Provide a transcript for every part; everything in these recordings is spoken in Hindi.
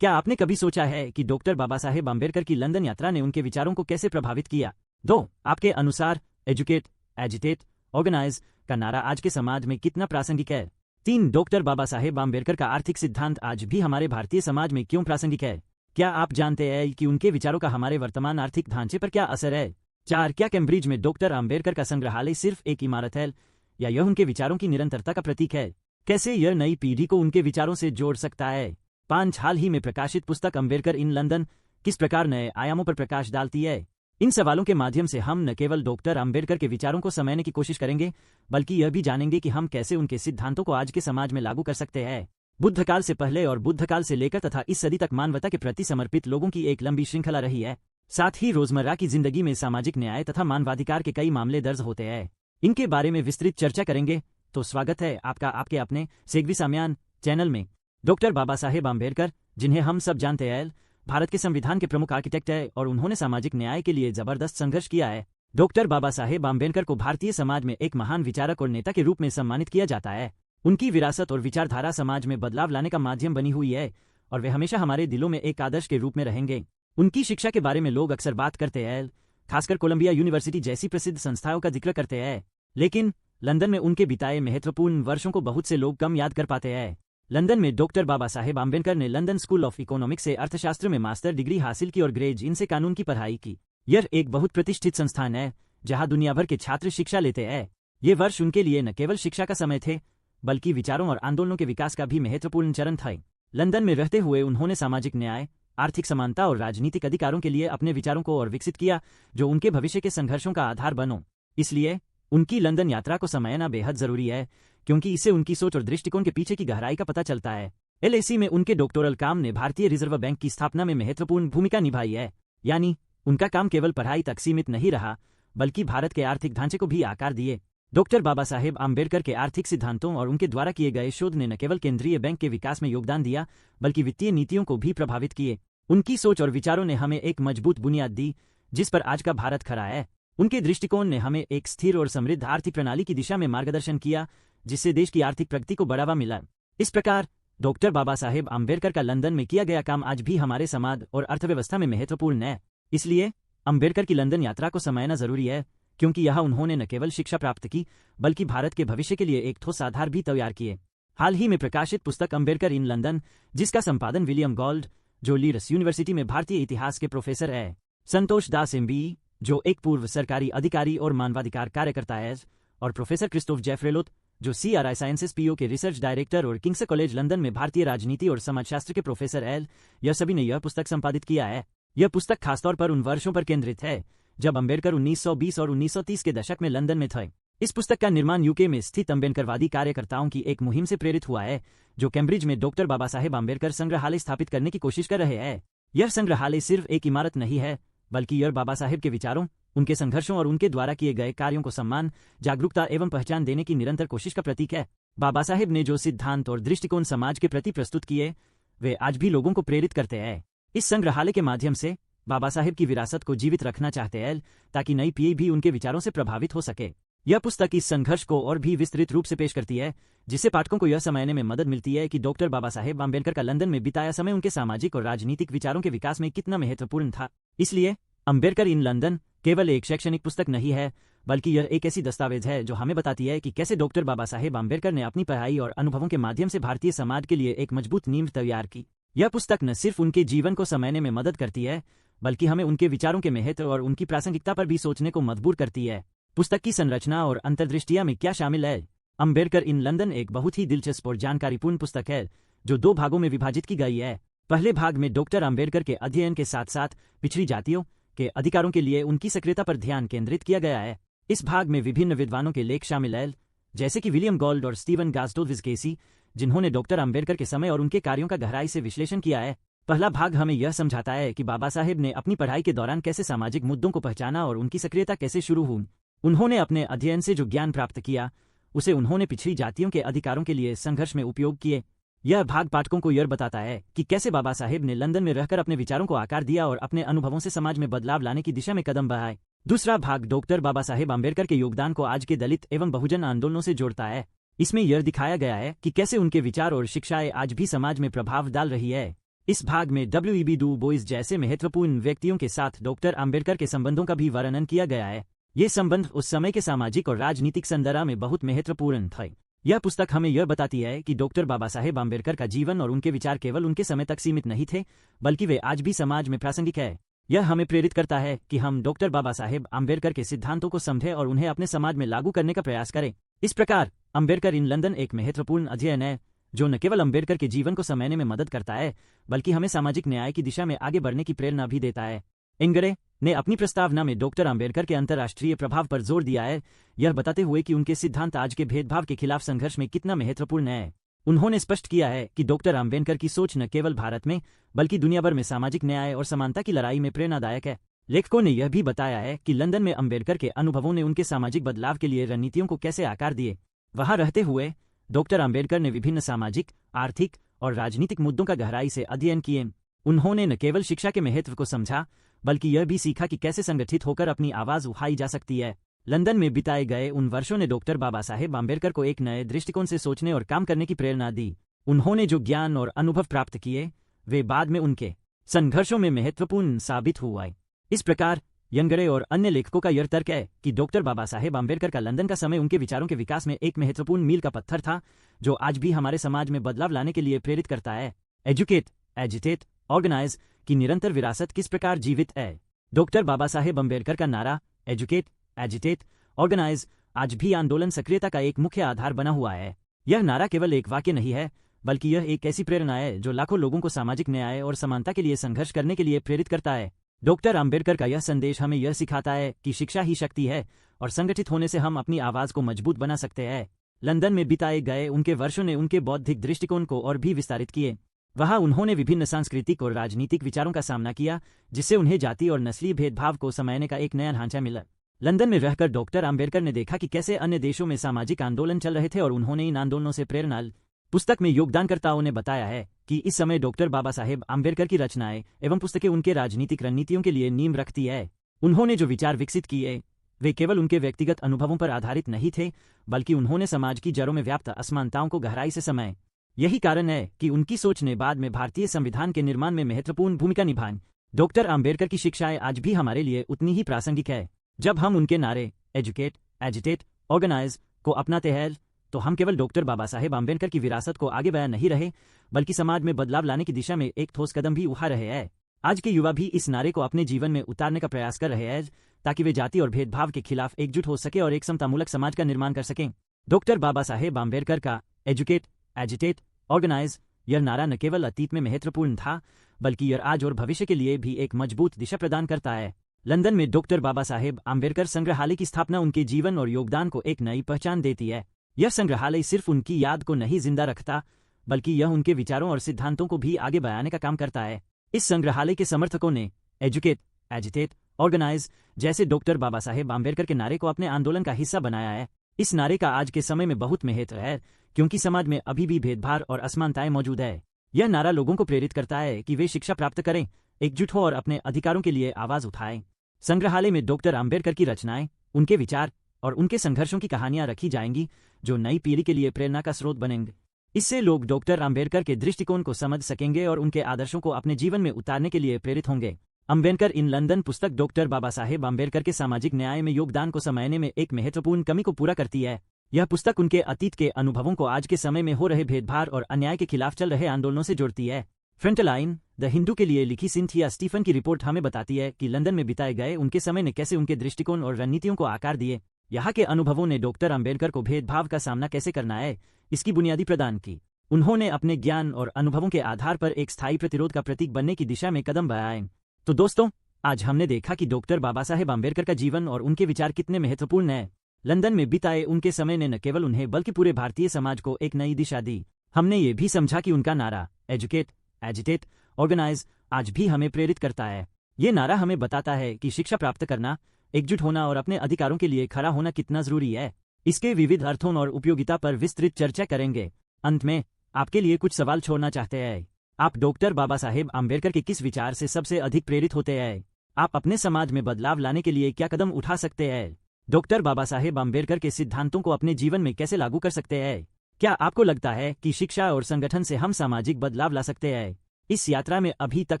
क्या आपने कभी सोचा है कि डॉक्टर बाबा साहेब आम्बेडकर की लंदन यात्रा ने उनके विचारों को कैसे प्रभावित किया? 2. आपके अनुसार एजुकेट, एजिटेट, ऑर्गेनाइज का नारा आज के समाज में कितना प्रासंगिक है? 3. डॉक्टर बाबा साहेब आम्बेडकर का आर्थिक सिद्धांत आज भी हमारे भारतीय समाज में क्यों प्रासंगिक है? क्या आप जानते हैं कि उनके विचारों का हमारे वर्तमान आर्थिक ढांचे पर क्या असर है? 4. क्या कैम्ब्रिज में डॉक्टर आम्बेडकर का संग्रहालय सिर्फ एक इमारत है या यह उनके विचारों की निरंतरता का प्रतीक है? कैसे यह नई पीढ़ी को उनके विचारों से जोड़ सकता है? 5. हाल ही में प्रकाशित पुस्तक अम्बेडकर इन लंदन किस प्रकार नए आयामों पर प्रकाश डालती है? इन सवालों के माध्यम से हम न केवल डॉक्टर अम्बेडकर के विचारों को समझने की कोशिश करेंगे, बल्कि यह भी जानेंगे कि हम कैसे उनके सिद्धांतों को आज के समाज में लागू कर सकते हैं। बुद्ध काल से पहले और बुद्ध काल से लेकर तथा इस सदी तक मानवता के प्रति समर्पित लोगों की एक लंबी श्रृंखला रही है। साथ ही रोजमर्रा की जिंदगी में सामाजिक न्याय तथा मानवाधिकार के कई मामले दर्ज होते हैं। इनके बारे में विस्तृत चर्चा करेंगे। तो स्वागत है आपका आपके अपने सेगवी साम्यान चैनल में। डॉक्टर बाबा साहेब आम्बेडकर, जिन्हें हम सब जानते हैं, भारत के संविधान के प्रमुख आर्किटेक्ट है और उन्होंने सामाजिक न्याय के लिए जबरदस्त संघर्ष किया है। डॉक्टर बाबा साहेब आम्बेडकर को भारतीय समाज में एक महान विचारक और नेता के रूप में सम्मानित किया जाता है। उनकी विरासत और विचारधारा समाज में बदलाव लाने का माध्यम बनी हुई है और वे हमेशा हमारे दिलों में एक आदर्श के रूप में रहेंगे। उनकी शिक्षा के बारे में लोग अक्सर बात करते हैं, खासकर कोलंबिया यूनिवर्सिटी जैसी प्रसिद्ध संस्थाओं का जिक्र करते हैं, लेकिन लंदन में उनके बिताए महत्वपूर्ण वर्षों को बहुत से लोग कम याद कर पाते हैं। लंदन में डॉक्टर बाबा साहेब आम्बेडकर ने लंदन स्कूल ऑफ इकोनॉमिक्स से अर्थशास्त्र में मास्टर डिग्री हासिल की और ग्रेज इन से कानून की पढ़ाई की। यह एक बहुत प्रतिष्ठित संस्थान है जहां दुनिया भर के छात्र शिक्षा लेते हैं। ये वर्ष उनके लिए न केवल शिक्षा का समय थे, बल्कि विचारों और आंदोलनों के विकास का भी महत्वपूर्ण चरण था। लंदन में रहते हुए उन्होंने सामाजिक न्याय, आर्थिक समानता और राजनीतिक अधिकारों के लिए अपने विचारों को और विकसित किया, जो उनके भविष्य के संघर्षों का आधार बनो। इसलिए उनकी लंदन यात्रा को समझना बेहद जरूरी है, क्योंकि इससे उनकी सोच और दृष्टिकोण के पीछे की गहराई का पता चलता है। LSE में उनके डॉक्टोरल काम ने भारतीय रिजर्व बैंक की स्थापना में महत्वपूर्ण भूमिका निभाई है। यानी उनका काम केवल पढ़ाई तक सीमित नहीं रहा, बल्कि भारत के आर्थिक ढांचे को भी आकार दिए। डॉक्टर बाबा साहेब आम्बेडकर के आर्थिक सिद्धांतों और उनके द्वारा किए गए शोध ने न केवल केंद्रीय बैंक के विकास में योगदान दिया, बल्कि वित्तीय नीतियों को भी प्रभावित किए। उनकी सोच और विचारों ने हमें एक मजबूत बुनियाद दी जिस पर आज का भारत खड़ा है। उनके दृष्टिकोण ने हमें एक स्थिर और समृद्ध आर्थिक प्रणाली की दिशा में मार्गदर्शन किया, जिससे देश की आर्थिक प्रगति को बढ़ावा मिला। इस प्रकार डॉक्टर बाबा साहेब आम्बेडकर का लंदन में किया गया काम आज भी हमारे समाज और अर्थव्यवस्था में महत्वपूर्ण है। इसलिए आम्बेडकर की लंदन यात्रा को समझना जरूरी है, क्योंकि यहाँ उन्होंने न केवल शिक्षा प्राप्त की, बल्कि भारत के भविष्य के लिए एक ठोस आधार भी तैयार किए। हाल ही में प्रकाशित पुस्तक अम्बेडकर इन लंदन, जिसका संपादन विलियम गोल्ड, जो लीड्स यूनिवर्सिटी में भारतीय इतिहास के प्रोफेसर है, संतोष दास MBE, जो एक पूर्व सरकारी अधिकारी और मानवाधिकार कार्यकर्ता है, और प्रोफेसर क्रिस्टोफ जेफरेलोत, जो CRI साइंसेस PO के रिसर्च डायरेक्टर और किंग्स कॉलेज लंदन में भारतीय राजनीति और समाजशास्त्र के प्रोफेसर है, यह सभी ने यह पुस्तक संपादित किया है। यह पुस्तक खासतौर पर उन वर्षों पर केंद्रित है जब अम्बेडकर 1920 और 1930 के दशक में लंदन में थे। इस पुस्तक का निर्माण UK में स्थित अम्बेडकरवादी कार्यकर्ताओं की एक मुहिम से प्रेरित हुआ है, जो कैम्ब्रिज में डॉक्टर बाबा साहेब आम्बेडकर संग्रहालय स्थापित करने की कोशिश कर रहे हैं। यह संग्रहालय सिर्फ एक इमारत नहीं है, बल्कि यह बाबा साहेब के विचारों, उनके संघर्षों और उनके द्वारा किए गए कार्यों को सम्मान, जागरूकता एवं पहचान देने की निरंतर कोशिश का प्रतीक है। बाबा साहेब ने जो सिद्धांत और दृष्टिकोण समाज के प्रति प्रस्तुत किए, वे आज भी लोगों को प्रेरित करते हैं। इस संग्रहालय के माध्यम से बाबा साहेब की विरासत को जीवित रखना चाहते हैं, ताकि नई पीढ़ी भी उनके विचारों से प्रभावित हो सके। यह पुस्तक इस संघर्ष को और भी विस्तृत रूप से पेश करती है, जिससे पाठकों को यह समझने में मदद मिलती है कि डॉक्टर बाबा साहेब आम्बेडकर का लंदन में बिताया समय उनके सामाजिक और राजनीतिक विचारों के विकास में कितना महत्वपूर्ण था। इसलिए अम्बेडकर इन लंदन केवल एक शैक्षणिक पुस्तक नहीं है, बल्कि यह एक ऐसी दस्तावेज है जो हमें बताती है कि कैसे डॉक्टर बाबा साहेब आम्बेडकर ने अपनी पढ़ाई और अनुभवों के माध्यम से भारतीय समाज के लिए एक मजबूत नींव तैयार की। यह पुस्तक न सिर्फ उनके जीवन को समझने में मदद करती है, बल्कि हमें उनके विचारों के महत्व और उनकी प्रासंगिकता पर भी सोचने को मजबूर करती है। पुस्तक की संरचना और अंतर्दृष्टिया में क्या शामिल है? अम्बेडकर इन लंदन एक बहुत ही दिलचस्प और जानकारीपूर्ण पुस्तक है, जो 2 भागों में विभाजित की गई है। पहले भाग में डॉक्टर अम्बेडकर के अध्ययन के साथ साथ पिछड़ी जातियों के अधिकारों के लिए उनकी सक्रियता पर ध्यान केंद्रित किया गया है। इस भाग में विभिन्न विद्वानों के लेख शामिल हैं, जैसे कि विलियम गोल्ड और स्टीवन गास्टोविस्केसी, जिन्होंने डॉक्टर अम्बेडकर के समय और उनके कार्यों का गहराई से विश्लेषण किया है। पहला भाग हमें यह समझाता है कि बाबा साहेब ने अपनी पढ़ाई के दौरान कैसे सामाजिक मुद्दों को पहचाना और उनकी सक्रियता कैसे शुरू हुई। उन्होंने अपने अध्ययन से जो ज्ञान प्राप्त किया, उसे उन्होंने पिछड़ी जातियों के अधिकारों के लिए संघर्ष में उपयोग किए। यह भाग पाठकों को यह बताता है कि कैसे बाबा साहेब ने लंदन में रहकर अपने विचारों को आकार दिया और अपने अनुभवों से समाज में बदलाव लाने की दिशा में कदम बढ़ाए। दूसरा भाग डॉक्टर बाबा साहेब आम्बेडकर के योगदान को आज के दलित एवं बहुजन आंदोलनों से जोड़ता है। इसमें यह दिखाया गया है कि कैसे उनके विचार और शिक्षाएं आज भी समाज में प्रभाव डाल रही है। इस भाग में W.E.B. डू बोइस जैसे महत्वपूर्ण व्यक्तियों के साथ डॉक्टर आम्बेडकर के संबंधों का भी वर्णन किया गया है। ये संबंध उस समय के सामाजिक और राजनीतिक संदर्भ में बहुत महत्वपूर्ण थे। यह पुस्तक हमें यह बताती है कि डॉक्टर बाबा साहेब आम्बेडकर का जीवन और उनके विचार केवल उनके समय तक सीमित नहीं थे, बल्कि वे आज भी समाज में प्रासंगिक है। यह हमें प्रेरित करता है कि हम डॉक्टर बाबा साहेब आम्बेडकर के सिद्धांतों को समझें और उन्हें अपने समाज में लागू करने का प्रयास करें। इस प्रकार आम्बेडकर इन लंदन एक महत्वपूर्ण अध्ययन है जो न केवल आम्बेडकर के जीवन को समझने में मदद करता है, बल्कि हमें सामाजिक न्याय की दिशा में आगे बढ़ने की प्रेरणा भी देता है। इंगरे ने अपनी प्रस्तावना में डॉक्टर आम्बेडकर के अंतर्राष्ट्रीय प्रभाव पर जोर दिया है, यह बताते हुए कि उनके सिद्धांत आज के भेदभाव के खिलाफ संघर्ष में कितना महत्वपूर्ण है। उन्होंने स्पष्ट किया है कि डॉक्टर आम्बेडकर की सोच न केवल भारत में बल्कि दुनिया भर में सामाजिक न्याय और समानता की लड़ाई में प्रेरणादायक है। लेखकों ने यह भी बताया है कि लंदन में आम्बेडकर के अनुभवों ने उनके सामाजिक बदलाव के लिए रणनीतियों को कैसे आकार दिए। वहां रहते हुए डॉक्टर आम्बेडकर ने विभिन्न सामाजिक, आर्थिक और राजनीतिक मुद्दों का गहराई से अध्ययन किए। उन्होंने न केवल शिक्षा के महत्व को समझा, बल्कि यह भी सीखा कि कैसे संगठित होकर अपनी आवाज उठाई जा सकती है। लंदन में बिताए गए उन वर्षों ने डॉक्टर बाबा साहेब आम्बेडकर को एक नए दृष्टिकोण से सोचने और काम करने की प्रेरणा दी। उन्होंने जो ज्ञान और अनुभव प्राप्त किए, वे बाद में उनके संघर्षों में महत्वपूर्ण साबित हुए। इस प्रकार यंगरे और अन्य लेखकों का यह तर्क है कि डॉक्टर बाबा साहेब आम्बेडकर का लंदन का समय उनके विचारों के विकास में एक महत्वपूर्ण मील का पत्थर था, जो आज भी हमारे समाज में बदलाव लाने के लिए प्रेरित करता है। एजुकेट, एजिटेट, ऑर्गेनाइज की निरंतर विरासत किस प्रकार जीवित है। डॉक्टर बाबा साहेब आम्बेडकर का नारा एजुकेट, एजिटेट, ऑर्गेनाइज आज भी आंदोलन सक्रियता का एक मुख्य आधार बना हुआ है। यह नारा केवल एक वाक्य नहीं है, बल्कि यह एक ऐसी प्रेरणा है जो लाखों लोगों को सामाजिक न्याय और समानता के लिए संघर्ष करने के लिए प्रेरित करता है। डॉक्टर आम्बेडकर का यह संदेश हमें यह सिखाता है कि शिक्षा ही शक्ति है और संगठित होने से हम अपनी आवाज को मजबूत बना सकते हैं। लंदन में बिताए गए उनके वर्षों ने उनके बौद्धिक दृष्टिकोण को और भी विस्तारित किए। वहां उन्होंने विभिन्न सांस्कृतिक और राजनीतिक विचारों का सामना किया, जिससे उन्हें जाति और नस्लीय भेदभाव को समझने का एक नया ढांचा मिला। लंदन में रहकर डॉक्टर आम्बेडकर ने देखा कि कैसे अन्य देशों में सामाजिक आंदोलन चल रहे थे और उन्होंने इन आंदोलनों से प्रेरणा ली। पुस्तक में योगदानकर्ताओं ने बताया है कि इस समय डॉक्टर बाबा साहेब आम्बेडकर की रचनाएं एवं पुस्तकें उनके राजनीतिक रणनीतियों के लिए नींव रखती है। उन्होंने जो विचार विकसित किए, वे केवल उनके व्यक्तिगत अनुभवों पर आधारित नहीं थे, बल्कि उन्होंने समाज की जड़ों में व्याप्त असमानताओं को गहराई से समझा। यही कारण है कि उनकी सोच ने बाद में भारतीय संविधान के निर्माण में महत्वपूर्ण भूमिका निभाई। डॉक्टर आम्बेडकर की शिक्षाएं आज भी हमारे लिए उतनी ही प्रासंगिक है। जब हम उनके नारे एजुकेट, एजिटेट, ऑर्गेनाइज को अपनाते हैं, तो हम केवल डॉक्टर बाबा साहेब आम्बेडकर की विरासत को आगे बढ़ा नहीं रहे, बल्कि समाज में बदलाव लाने की दिशा में एक ठोस कदम भी उठा रहे हैं। आज के युवा भी इस नारे को अपने जीवन में उतारने का प्रयास कर रहे हैं, ताकि वे जाति और भेदभाव के खिलाफ एकजुट हो सके और एक समतामूलक समाज का निर्माण कर सकें। डॉक्टर बाबा साहेब आम्बेडकर का एजुकेट, एजिटेट, ऑर्गेनाइज यह नारा न केवल अतीत में महत्वपूर्ण था, बल्कि यह आज और भविष्य के लिए भी एक मजबूत दिशा प्रदान करता है। लंदन में डॉक्टर बाबा साहेब आम्बेडकर संग्रहालय की स्थापना उनके जीवन और योगदान को एक नई पहचान देती है। यह संग्रहालय सिर्फ उनकी याद को नहीं जिंदा रखता, बल्कि यह उनके विचारों और सिद्धांतों को भी आगे बढ़ाने का काम करता है। इस संग्रहालय के समर्थकों ने एजुकेट, एजिटेट, ऑर्गेनाइज जैसे डॉक्टर बाबा साहेब आम्बेडकर के नारे को अपने आंदोलन का हिस्सा बनाया है। इस नारे का आज के समय में बहुत महत्व है, क्योंकि समाज में अभी भी भेदभाव और असमानताएं मौजूद है। यह नारा लोगों को प्रेरित करता है कि वे शिक्षा प्राप्त करें, एकजुट हो और अपने अधिकारों के लिए आवाज उठाएं। संग्रहालय में डॉक्टर आम्बेडकर की रचनाएं, उनके विचार और उनके संघर्षों की कहानियां रखी जाएंगी, जो नई पीढ़ी के लिए प्रेरणा का स्रोत बनेंगे। इससे लोग डॉक्टर आम्बेडकर के दृष्टिकोण को समझ सकेंगे और उनके आदर्शों को अपने जीवन में उतारने के लिए प्रेरित होंगे। आम्बेडकर इन लंदन पुस्तक डॉक्टर बाबा साहेब आम्बेडकर के सामाजिक न्याय में योगदान को समझने में एक महत्वपूर्ण कमी को पूरा करती है। यह पुस्तक उनके अतीत के अनुभवों को आज के समय में हो रहे भेदभाव और अन्याय के खिलाफ चल रहे आंदोलनों से जोड़ती है। फ्रंटलाइन द हिंदू के लिए लिखी सिंथिया स्टीफन की रिपोर्ट हमें बताती है कि लंदन में बिताए गए उनके समय ने कैसे उनके दृष्टिकोण और रणनीतियों को आकार दिए। यहाँ के अनुभवों ने डॉक्टर आम्बेडकर को भेदभाव का सामना कैसे करना है, इसकी बुनियादी प्रदान की। उन्होंने अपने ज्ञान और अनुभवों के आधार पर एक स्थायी प्रतिरोध का प्रतीक बनने की दिशा में कदम बढ़ाए। तो दोस्तों, आज हमने देखा कि डॉक्टर बाबा साहेब आम्बेडकर का जीवन और उनके विचार कितने महत्वपूर्ण हैं। लंदन में बिताए उनके समय ने न केवल उन्हें बल्कि पूरे भारतीय समाज को एक नई दिशा दी। हमने ये भी समझा कि उनका नारा एजुकेट, एजिटेट, ऑर्गेनाइज आज भी हमें प्रेरित करता है। ये नारा हमें बताता है कि शिक्षा प्राप्त करना, एकजुट होना और अपने अधिकारों के लिए खड़ा होना कितना जरूरी है। इसके विविध अर्थों और उपयोगिता पर विस्तृत चर्चा करेंगे। अंत में आपके लिए कुछ सवाल छोड़ना चाहते हैं। आप डॉक्टर बाबा साहेब आम्बेडकर के किस विचार से सबसे अधिक प्रेरित होते हैं? आप अपने समाज में बदलाव लाने के लिए क्या कदम उठा सकते हैं? डॉक्टर बाबा साहेब आम्बेडकर के सिद्धांतों को अपने जीवन में कैसे लागू कर सकते हैं? क्या आपको लगता है कि शिक्षा और संगठन से हम सामाजिक बदलाव ला सकते हैं? इस यात्रा में अभी तक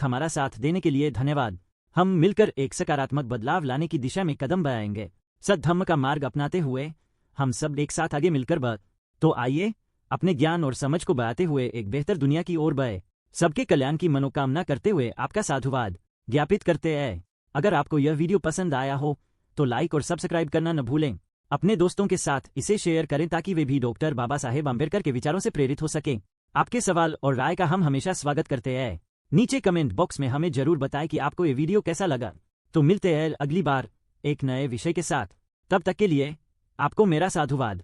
हमारा साथ देने के लिए धन्यवाद। हम मिलकर एक सकारात्मक बदलाव लाने की दिशा में कदम बढ़ाएंगे। सद्धम्म का मार्ग अपनाते हुए हम सब एक साथ आगे मिलकर बढ़। तो आइए अपने ज्ञान और समझ को बढ़ाते हुए एक बेहतर दुनिया की ओर बढ़े। सबके कल्याण की मनोकामना करते हुए आपका साधुवाद ज्ञापित करते हैं। अगर आपको यह वीडियो पसंद आया हो तो लाइक और सब्सक्राइब करना न भूलें। अपने दोस्तों के साथ इसे शेयर करें ताकि वे भी डॉक्टर बाबा साहेब अम्बेडकर के विचारों से प्रेरित हो सकें। आपके सवाल और राय का हम हमेशा स्वागत करते हैं। नीचे कमेंट बॉक्स में हमें जरूर बताएं कि आपको ये वीडियो कैसा लगा। तो मिलते हैं अगली बार एक नए विषय के साथ। तब तक के लिए आपको मेरा साधुवाद।